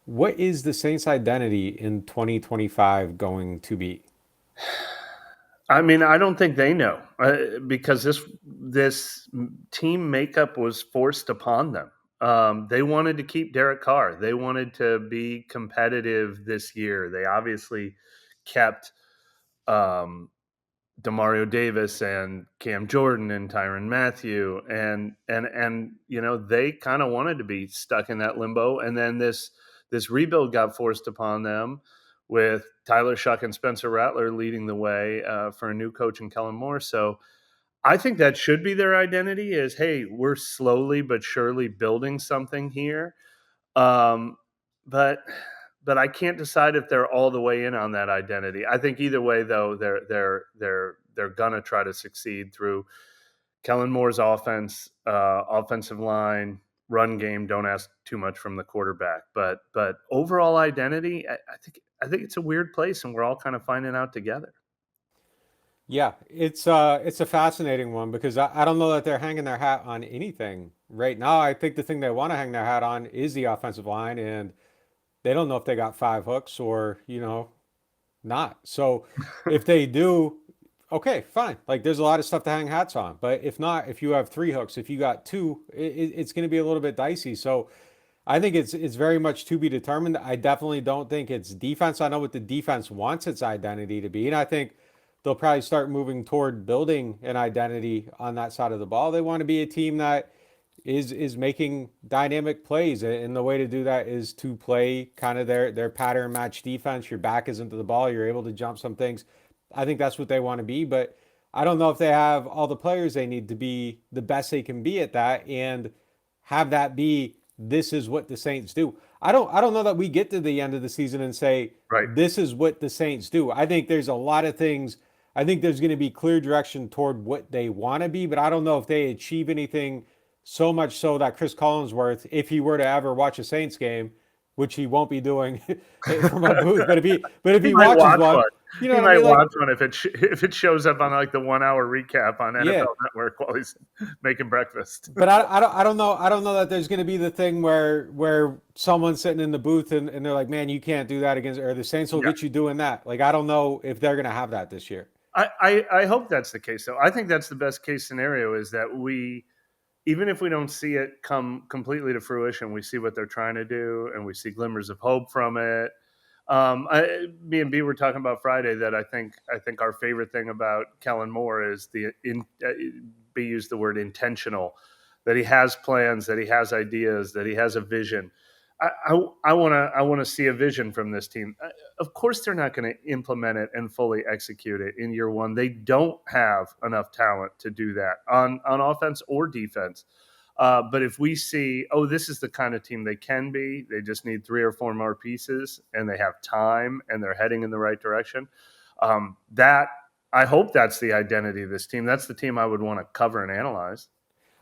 What is the Saints' identity in 2025 going to be? I mean, I don't think they know because this team makeup was forced upon them. They wanted to keep Derek Carr. They wanted to be competitive this year. They obviously kept um, Demario Davis and Cam Jordan and Tyrann Mathieu, and they kind of wanted to be stuck in that limbo. And then this rebuild got forced upon them with Tyler Shuck and Spencer Rattler leading the way for a new coach in Kellen Moore. So I think that should be their identity: is hey, we're slowly but surely building something here. Um, but but I can't decide if they're all the way in on that identity. I think either way, though, they're gonna try to succeed through Kellen Moore's offense, offensive line, run game. Don't ask too much from the quarterback, but overall identity, I think it's a weird place, and we're all kind of finding out together. Yeah, it's a fascinating one because I don't know that they're hanging their hat on anything right now. I think the thing they want to hang their hat on is the offensive line, and they don't know if they got five hooks or, not. So if they do, okay, fine. Like there's a lot of stuff to hang hats on. But if not, if you have three hooks, if you got two, it's going to be a little bit dicey. So I think it's very much to be determined. I definitely don't think it's defense. I know what the defense wants its identity to be, and I think they'll probably start moving toward building an identity on that side of the ball. They want to be a team that is making dynamic plays, and the way to do that is to play kind of their pattern match defense. Your back is into the ball. You're able to jump some things. I think that's what they want to be, but I don't know if they have all the players they need to be the best they can be at that and have that be this is what the Saints do. I don't know that we get to the end of the season and say Right. this is what the Saints do. I think there's a lot of things. I think there's going to be clear direction toward what they want to be, but I don't know if they achieve anything so much so that Chris Collinsworth, if he were to ever watch a Saints game, which he won't be doing from a booth, but if He he might watches watch one, one. you know He what I might mean? Like, watch one if it shows up on like the 1 hour recap on yeah, NFL Network while he's making breakfast. but I don't know that there's going to be the thing where someone's sitting in the booth and they're like, man, you can't do that against, or the Saints will Yeah, get you doing that. Like I don't know if they're going to have that this year. I hope that's the case though. I think that's the best case scenario is that we even if we don't see it come completely to fruition, we see what they're trying to do and we see glimmers of hope from it. Me and B were talking about Friday that I think our favorite thing about Kellen Moore is B used the word intentional, that he has plans, that he has ideas, that he has a vision. I want to see a vision from this team. Of course, they're not going to implement it and fully execute it in year one. They don't have enough talent to do that on offense or defense. But if we see, oh, this is the kind of team they can be, they just need three or four more pieces, and they have time, and they're heading in the right direction. That I hope that's the identity of this team. That's the team I would want to cover and analyze.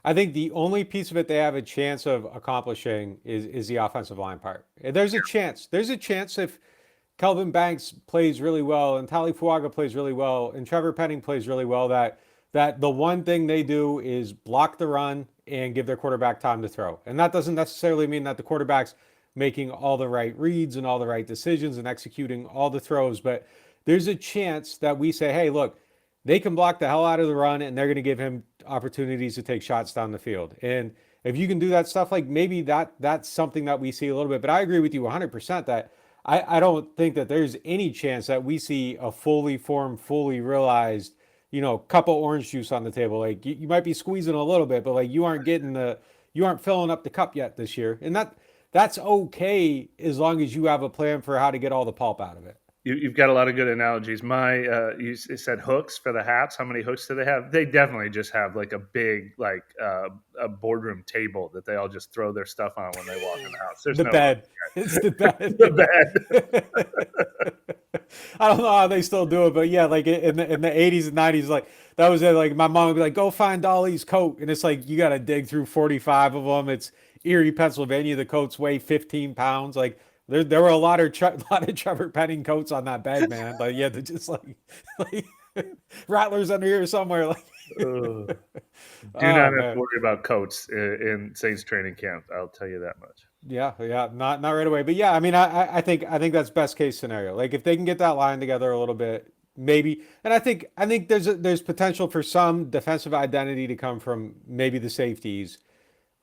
I think the only piece of it they have a chance of accomplishing is the offensive line part. There's a chance. There's a chance if Kelvin Banks plays really well and Tali Fuaga plays really well and Trevor Penning plays really well that the one thing they do is block the run and give their quarterback time to throw. And that doesn't necessarily mean that the quarterback's making all the right reads and all the right decisions and executing all the throws, but there's a chance that we say, hey, look, they can block the hell out of the run and they're going to give him opportunities to take shots down the field. And if you can do that stuff, like maybe that's something that we see a little bit. But I agree with you 100% that I don't think that there's any chance that we see a fully formed, fully realized, cup of orange juice on the table. Like you might be squeezing a little bit, but like you aren't filling up the cup yet this year. And that's okay as long as you have a plan for how to get all the pulp out of it. You've got a lot of good analogies. You said hooks for the hats. How many hooks do they have? They definitely just have like a big, like a boardroom table that they all just throw their stuff on when they walk in the house. There's The no bed. It's the the bed. bed. I don't know how they still do it, but yeah, like in the 80s and 90s, like that was it. Like my mom would be like, "Go find Dolly's coat," and it's like you got to dig through 45 of them. It's Erie, Pennsylvania. The coats weigh 15 pounds. Like there were a lot of Trevor Penning coats on that bed, man. Like yeah, they're just like rattlers under here somewhere. Like Uh, do oh not have to man. worry about coats in Saints training camp. I'll tell you that much. Yeah, not right away, but yeah, I mean, I think that's best case scenario. Like if they can get that line together a little bit, maybe, and I think there's potential for some defensive identity to come from maybe the safeties.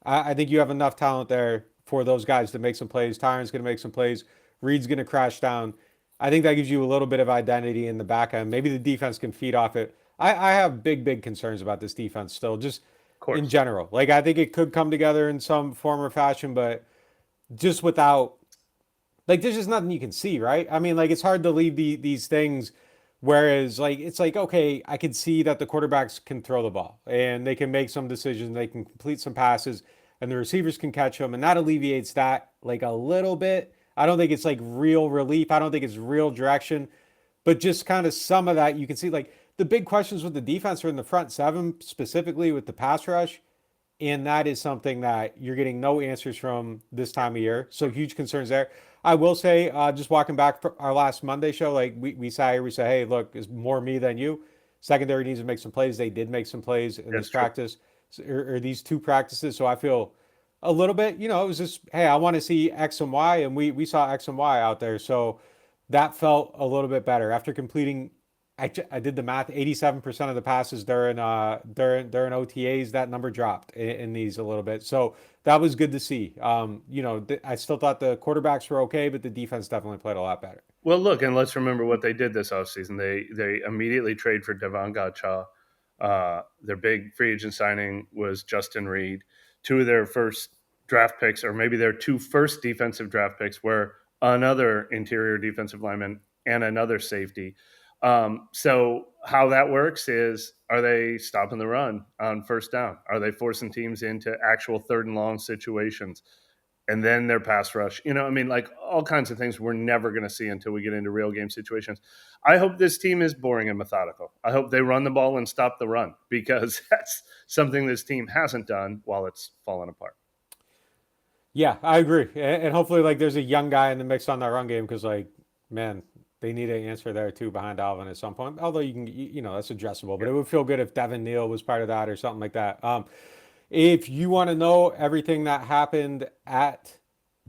I think you have enough talent there for those guys to make some plays. Tyron's going to make some plays. Reed's going to crash down. I think that gives you a little bit of identity in the back end. Maybe the defense can feed off it. I have big concerns about this defense still, just Of in course. general. Like I think it could come together in some form or fashion, but just without like there's just nothing you can see, right? I mean, like it's hard to leave these things. Whereas, like it's like okay, I can see that the quarterbacks can throw the ball and they can make some decisions, they can complete some passes, and the receivers can catch them, and that alleviates that like a little bit. I don't think it's like real relief. I don't think it's real direction, but just kind of some of that you can see. Like the big questions with the defense are in the front seven, specifically with the pass rush. And that is something that you're getting no answers from this time of year. So huge concerns there. I will say, just walking back from our last Monday show, like we sat here, we said, hey, look, it's more me than you. Secondary needs to make some plays. They did make some plays in this That's true. practice or these two practices. So I feel a little bit, it was just, hey, I want to see X and Y, and we saw X and Y out there. So that felt a little bit better after completing. I did the math. 87% of the passes during OTAs, that number dropped in these a little bit. So that was good to see. I still thought the quarterbacks were okay, but the defense definitely played a lot better. Well, look, and let's remember what they did this offseason. They immediately trade for Devon Godchaux. Their big free agent signing was Justin Reed. Two of their first draft picks, or maybe their two first defensive draft picks, were another interior defensive lineman and another safety. So how that works is, are they stopping the run on first down? Are they forcing teams into actual third and long situations? And then their pass rush. I mean, like all kinds of things we're never going to see until we get into real game situations. I hope this team is boring and methodical. I hope they run the ball and stop the run because that's something this team hasn't done while it's fallen apart. Yeah, I agree. And hopefully, like, there's a young guy in the mix on that run game because, like, man, they need an answer there too behind Alvin at some point. Although that's addressable. But Yeah. it would feel good if Devin Neal was part of that or something like that. If you want to know everything that happened at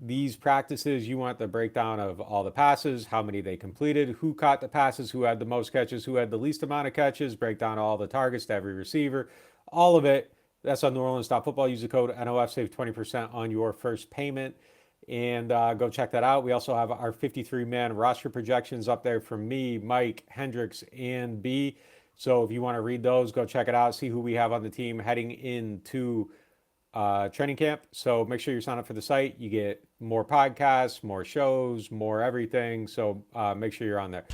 these practices, you want the breakdown of all the passes, how many they completed, who caught the passes, who had the most catches, who had the least amount of catches, breakdown all the targets to every receiver, all of it. That's on NewOrleans.Football. Use the code NOF, save 20% on your first payment. And go check that out. We also have our 53-man roster projections up there from me, Mike, Hendricks, and B. So if you want to read those, go check it out. See who we have on the team heading into training camp. So make sure you sign up for the site. You get more podcasts, more shows, more everything. So make sure you're on there.